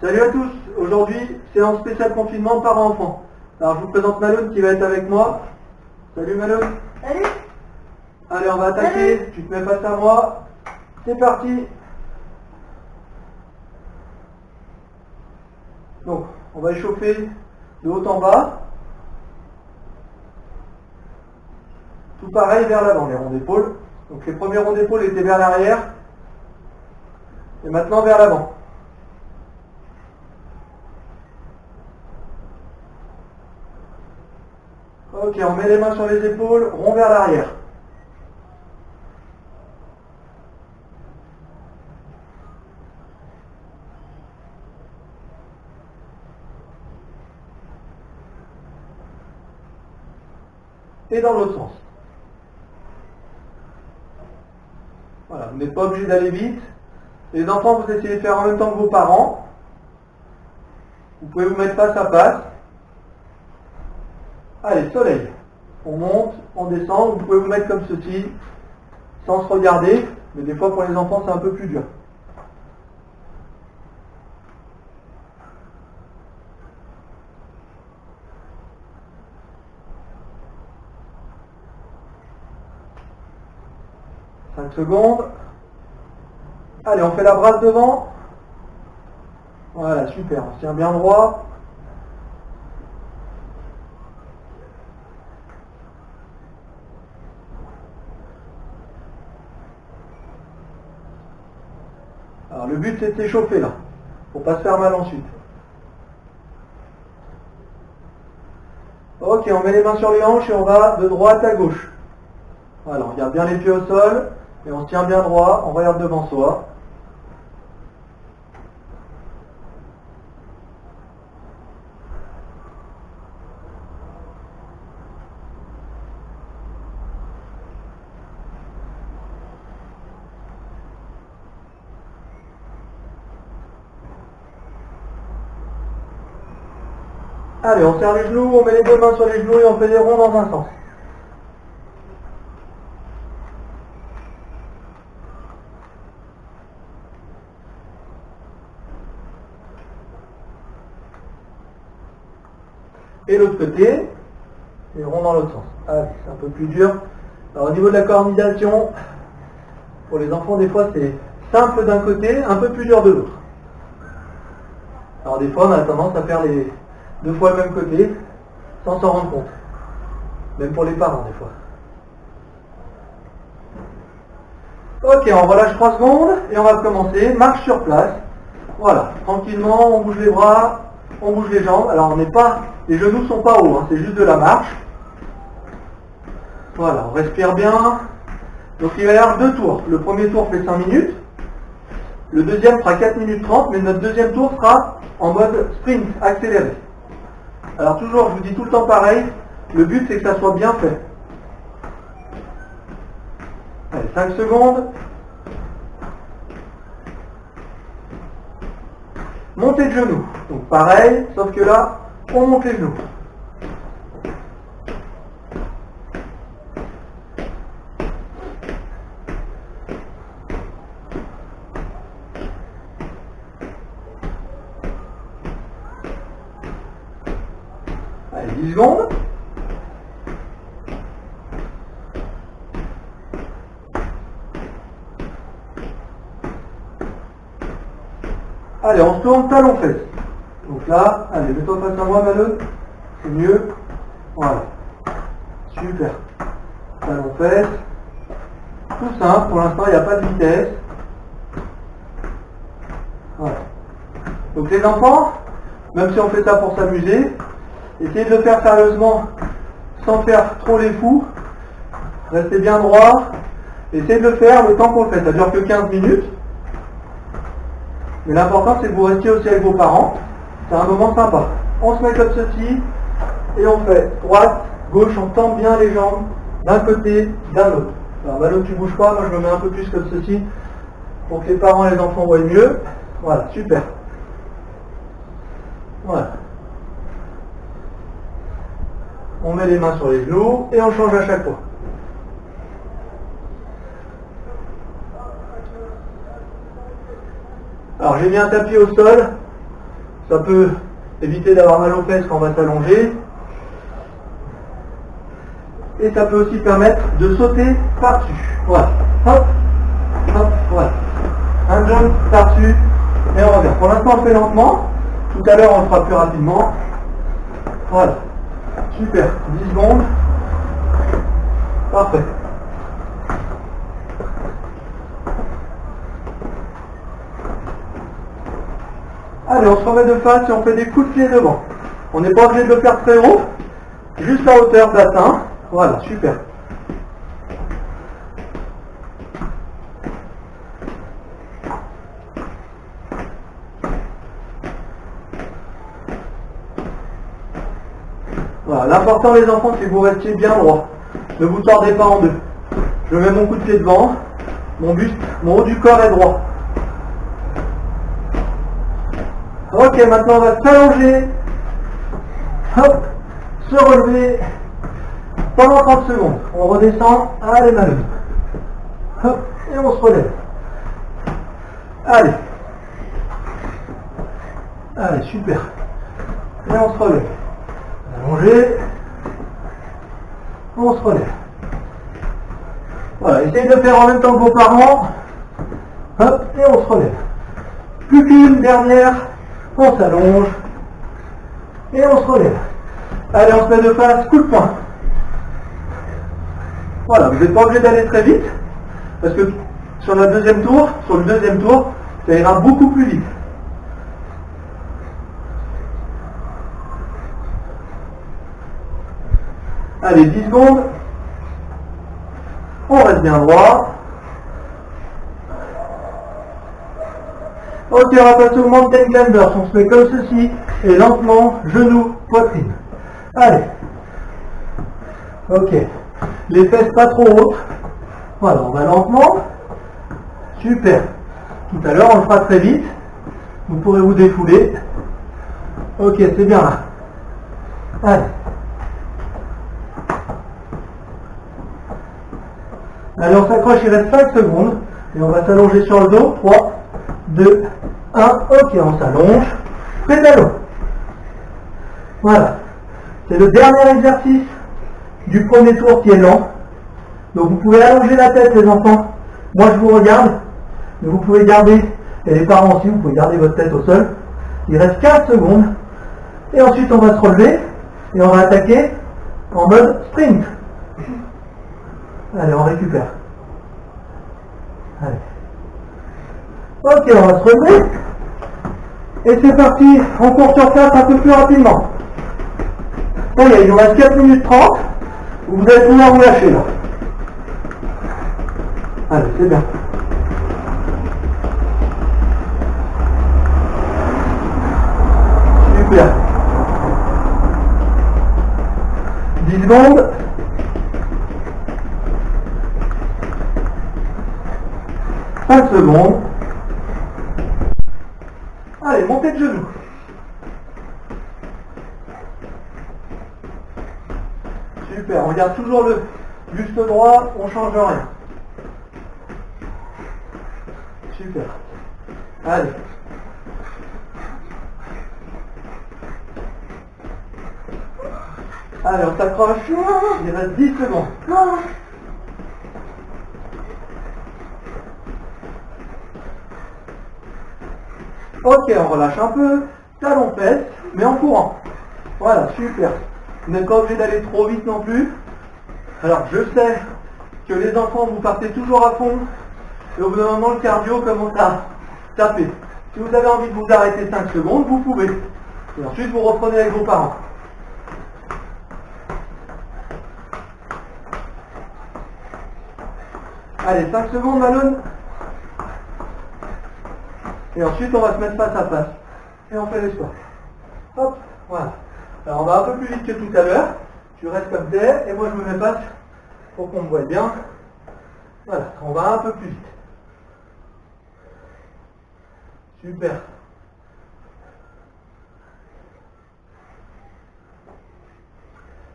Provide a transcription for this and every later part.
Salut à tous, aujourd'hui séance spéciale confinement parents-enfants. Alors je vous présente Malone qui va être avec moi. Salut Malone. Salut. Allez, on va attaquer, Salut. tu te mets face à moi. C'est parti. Donc on va échauffer de haut en bas. Tout pareil vers l'avant, les ronds d'épaule. Donc les premiers ronds d'épaule étaient vers l'arrière. Et maintenant vers l'avant. Ok, on met les mains sur les épaules, rond vers l'arrière. Et dans l'autre sens. Voilà, vous n'êtes pas obligé d'aller vite. Les enfants, vous essayez de faire en même temps que vos parents. Vous pouvez vous mettre face à face. Allez, soleil. On monte, on descend. Vous pouvez vous mettre comme ceci, sans se regarder. Mais des fois, pour les enfants, c'est un peu plus dur. « 5 secondes. Allez, on fait la brasse devant. Voilà, super. On se tient bien droit. Alors le but c'est de s'échauffer là, pour pas se faire mal ensuite. Ok, on met les mains sur les hanches et on va de droite à gauche. Voilà, on garde bien les pieds au sol et on se tient bien droit, on regarde devant soi. Allez, on serre les genoux, on met les deux mains sur les genoux et on fait des ronds dans un sens. Et l'autre côté, et rond dans l'autre sens. Allez, c'est un peu plus dur. Alors au niveau de la coordination, pour les enfants des fois c'est simple d'un côté, un peu plus dur de l'autre. Alors des fois on a tendance à faire les deux fois le même côté, sans s'en rendre compte. Même pour les parents des fois. Ok, on relâche 3 secondes et on va commencer. Marche sur place. Voilà, tranquillement, on bouge les bras, on bouge les jambes. Alors on n'est pas, les genoux sont pas hauts, hein, c'est juste de la marche. Voilà, on respire bien. Donc il va y avoir 2 tours. Le premier tour fait 5 minutes. Le deuxième fera 4 minutes 30, mais notre deuxième tour sera en mode sprint, accéléré. Alors toujours, je vous dis tout le temps pareil, le but c'est que ça soit bien fait. Allez, 5 secondes. Montée de genoux. Donc pareil, sauf que là, on monte les genoux. Allez, 10 secondes. Allez, on se tourne talon-fesse. Donc là, allez, mets-toi face à moi, Malone. C'est mieux. Voilà. Super. Talon-fesse. Tout simple, pour l'instant, il n'y a pas de vitesse. Voilà. Donc les enfants, même si on fait ça pour s'amuser, essayez de le faire sérieusement, sans faire trop les fous. Restez bien droit. Essayez de le faire le temps qu'on le fait. Ça dure que 15 minutes. Mais l'important c'est que vous restiez aussi avec vos parents. C'est un moment sympa. On se met comme ceci et on fait droite, gauche, on tend bien les jambes d'un côté, d'un autre. Alors Malo, tu bouges pas, moi je me mets un peu plus comme ceci pour que les parents et les enfants voient mieux. Voilà, super. Voilà. On met les mains sur les genoux et on change à chaque fois. Alors j'ai mis un tapis au sol Ça peut éviter d'avoir mal aux fesses quand on va s'allonger. Et ça peut aussi permettre de sauter par-dessus. Voilà. Hop, hop, voilà. Un jump par-dessus et on revient. Pour l'instant, on le fait lentement. Tout à l'heure, on le fera plus rapidement. Voilà. Super. 10 secondes. Parfait. Allez, on se remet de face et on fait des coups de pied devant. On n'est pas obligé de le faire très haut. Juste à hauteur d'atteint. Voilà, super. Voilà, l'important les enfants, c'est que vous restiez bien droit. Ne vous tordez pas en deux. Je mets mon coup de pied devant, mon buste, mon haut du corps est droit. Ok, maintenant on va s'allonger. Hop, se relever. Pendant 30 secondes. On redescend. Allez, Manu. Hop, et on se relève. Allez. Allez, super. Et on se relève. Allongé. On se relève. Voilà, essayez de le faire en même temps que vos parents. Hop, et on se relève. Plus qu'une dernière. On s'allonge. Et on se relève. Allez, on se met de face. Coup de poing. Voilà, vous n'êtes pas obligé d'aller très vite. Parce que sur le deuxième tour, ça ira beaucoup plus vite. Allez, 10 secondes. On reste bien droit. Ok, on va passer au mountain climbers. On se met comme ceci. Et lentement, genoux, poitrine. Allez. Ok. Les fesses pas trop hautes. Voilà, on va lentement. Super. Tout à l'heure, on le fera très vite. Vous pourrez vous défouler. Ok, c'est bien là. Allez. Allez, on s'accroche, il reste 5 secondes. Et on va s'allonger sur le dos. 3, 2, 1. Ok, on s'allonge. Pédalo. Voilà. C'est le dernier exercice du premier tour qui est lent. Donc vous pouvez allonger la tête les enfants. Moi je vous regarde. Mais vous pouvez garder, et les parents aussi, vous pouvez garder votre tête au sol. Il reste 15 secondes. Et ensuite on va se relever. Et on va attaquer en mode sprint. Allez, on récupère. Allez. Ok, on va se relever. Et c'est parti, on court sur 4 un peu plus rapidement. Ça y est, il nous reste 4 minutes 30. Vous allez pouvoir vous lâcher là. Allez, c'est bien. Super. 10 secondes. Secondes. Allez, montez de genoux. Super, on garde toujours le buste droit, on ne change rien. Super. Allez. Allez, on s'accroche. Il reste 10 secondes. Ok, on relâche un peu, talon fesse, mais en courant. Voilà, super. Vous n'êtes pas obligé d'aller trop vite non plus. Alors, je sais que les enfants, vous partez toujours à fond, et au bout d'un moment, le cardio commence à taper. Si vous avez envie de vous arrêter 5 secondes, vous pouvez. Et ensuite, vous reprenez avec vos parents. Allez, 5 secondes, Malone. Et ensuite, on va se mettre face à face. Et on fait les squats. Hop, voilà. Alors, on va un peu plus vite que tout à l'heure. Tu restes comme t'es, et moi, je me mets face pour qu'on me voie bien. Voilà, on va un peu plus vite. Super.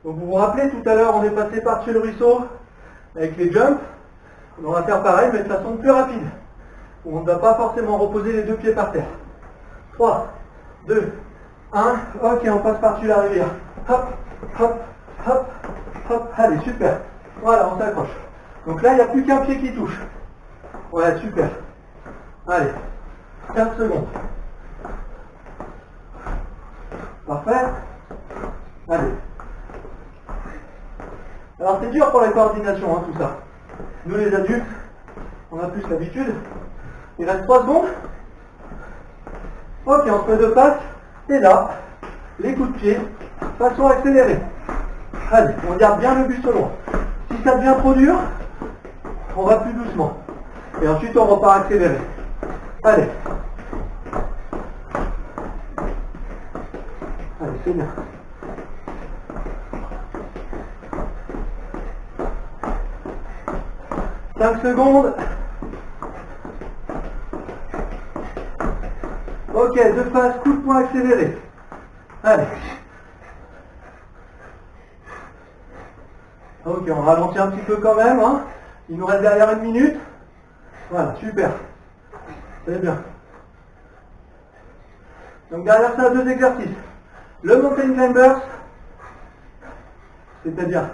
Donc, vous vous rappelez, tout à l'heure, on est passé par-dessus le ruisseau avec les jumps. On va faire pareil, mais de façon plus rapide. On ne va pas forcément reposer les deux pieds par terre. 3, 2, 1. Ok, on passe par-dessus la rivière. Hop, hop, hop, hop. Allez, super. Voilà, on s'accroche. Donc là, il n'y a plus qu'un pied qui touche. Ouais, super. Allez, 15 secondes. Parfait. Allez. Alors c'est dur pour la coordination, hein, tout ça. Nous les adultes, on a plus l'habitude. Il reste 3 secondes. Ok, on se met deux pattes. Et là, les coups de pied, façon accélérée. Allez, on garde bien le buste droit. Si ça devient trop dur, on va plus doucement. Et ensuite on repart accéléré. Allez. Allez, c'est bien. Cinq secondes. Ok, deux phases, coup de poing accéléré. Allez. Ok, on ralentit un petit peu quand même. Hein. Il nous reste derrière 1 minute. Voilà, super. C'est bien. Donc derrière ça, 2 exercices. Le mountain climbers, c'est-à-dire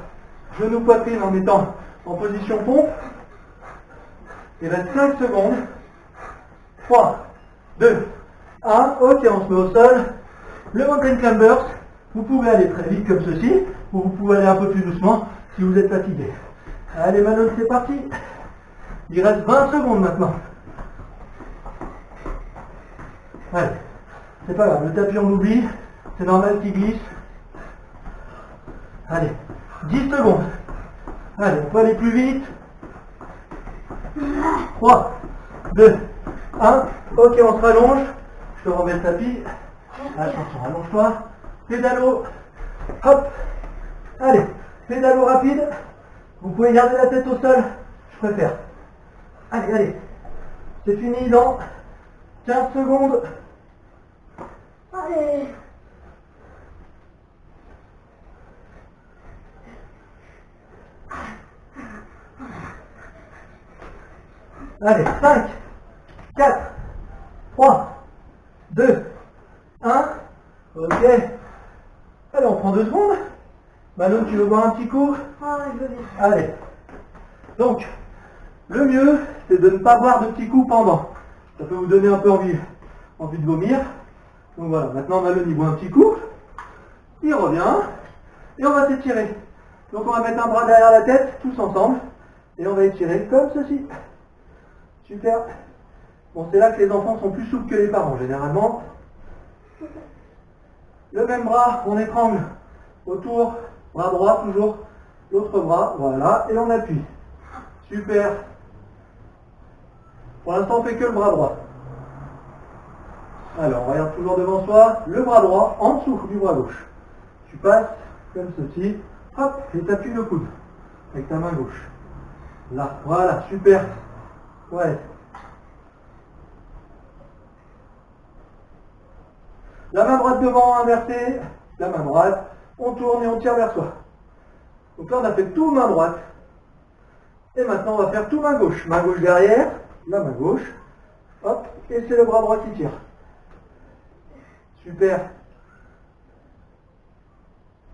genou poitrine en étant en position pompe. Il reste 5 secondes. 3, 2, 1. Ok, on se met au sol. Le mountain climbers, vous pouvez aller très vite comme ceci, ou vous pouvez aller un peu plus doucement si vous êtes fatigué. Allez Manon, c'est parti. Il reste 20 secondes maintenant. Allez, c'est pas grave, le tapis on oublie, c'est normal qu'il glisse. Allez, 10 secondes. Allez, on peut aller plus vite. 3, 2, 1. Ok, on se rallonge. Je te remets le tapis. Attention, allonge-toi. Pédalo. Hop. Allez, pédalo rapide. Vous pouvez garder la tête au sol. Je préfère. Allez, allez. C'est fini dans 15 secondes. Allez. Allez, 5, 4, 3, 2, 1. Ok. Allez, on prend 2 secondes. Manon, tu veux boire un petit coup? Ah, je veux bien. Allez. Donc, le mieux, c'est de ne pas boire de petits coups pendant. Ça peut vous donner un peu envie de vomir. Donc voilà, maintenant Manon, il boit un petit coup. Il revient. Et on va s'étirer. Donc on va mettre un bras derrière la tête, tous ensemble. Et on va étirer comme ceci. Super. Bon, c'est là que les enfants sont plus souples que les parents, généralement. Le même bras, on étrangle autour, bras droit toujours, l'autre bras, voilà, et on appuie. Super. Pour l'instant, on fait que le bras droit. Alors, on regarde toujours devant soi, le bras droit en dessous du bras gauche. Tu passes comme ceci, hop, et tu appuies le coude avec ta main gauche. Là, voilà, super. Ouais. La main droite devant, inversée, la main droite, on tourne et on tire vers soi. Donc là, on a fait tout main droite. Et maintenant, on va faire tout main gauche. Main gauche derrière, la main gauche, hop, et c'est le bras droit qui tire. Super.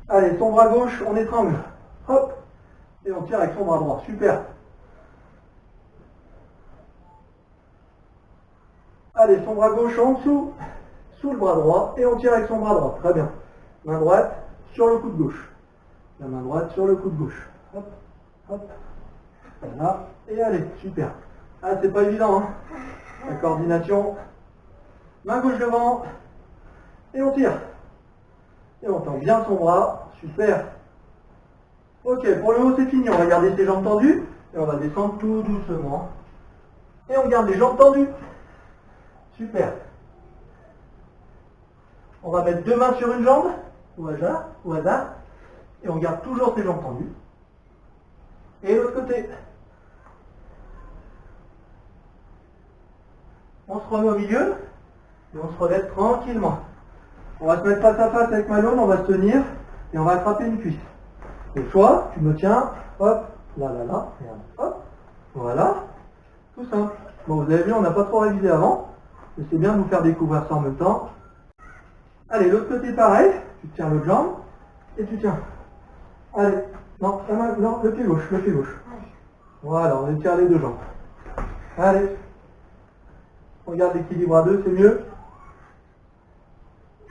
Allez, son bras gauche, on étrangle. Hop, et on tire avec son bras droit. Super. Allez, son bras gauche en dessous, sous le bras droit, et on tire avec son bras droit. Très bien. Main droite sur le coude gauche. La main droite sur le coude gauche. Hop, hop. Voilà. Et allez, super. Ah, c'est pas évident, hein. La coordination. Main gauche devant. Et on tire. Et on tend bien son bras. Super. Ok, pour le haut, c'est fini. On va garder ses jambes tendues. Et on va descendre tout doucement. Et on garde les jambes tendues. Super. On va mettre 2 mains sur une jambe, au hasard, et on garde toujours ses jambes tendues. Et l'autre côté. On se remet au milieu, et on se relève tranquillement. On va se mettre face à face avec Manon, on va se tenir, et on va attraper une cuisse. Le choix, tu me tiens, hop, là, et hop, voilà, tout simple. Bon, vous avez vu, on n'a pas trop révisé avant, mais c'est bien de vous faire découvrir ça en même temps. Allez, l'autre côté pareil. Tu tiens l'autre jambe et tu tiens. Allez, non, non, le pied gauche, le pied gauche. Voilà, on étire les deux jambes. Allez. On garde l'équilibre à deux, c'est mieux.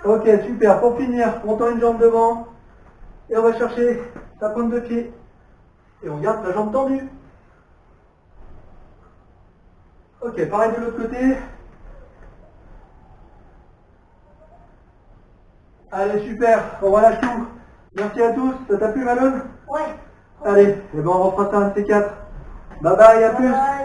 Ok, super. Pour finir, on tend une jambe devant. Et on va chercher sa pointe de pied. Et on garde la jambe tendue. Ok, pareil de l'autre côté. Allez, super. On relâche tout. Merci à tous. Ça t'a plu, Malone? Ouais. Allez, et ben on refera ça un de ces quatre. Bye bye, à plus. Bye.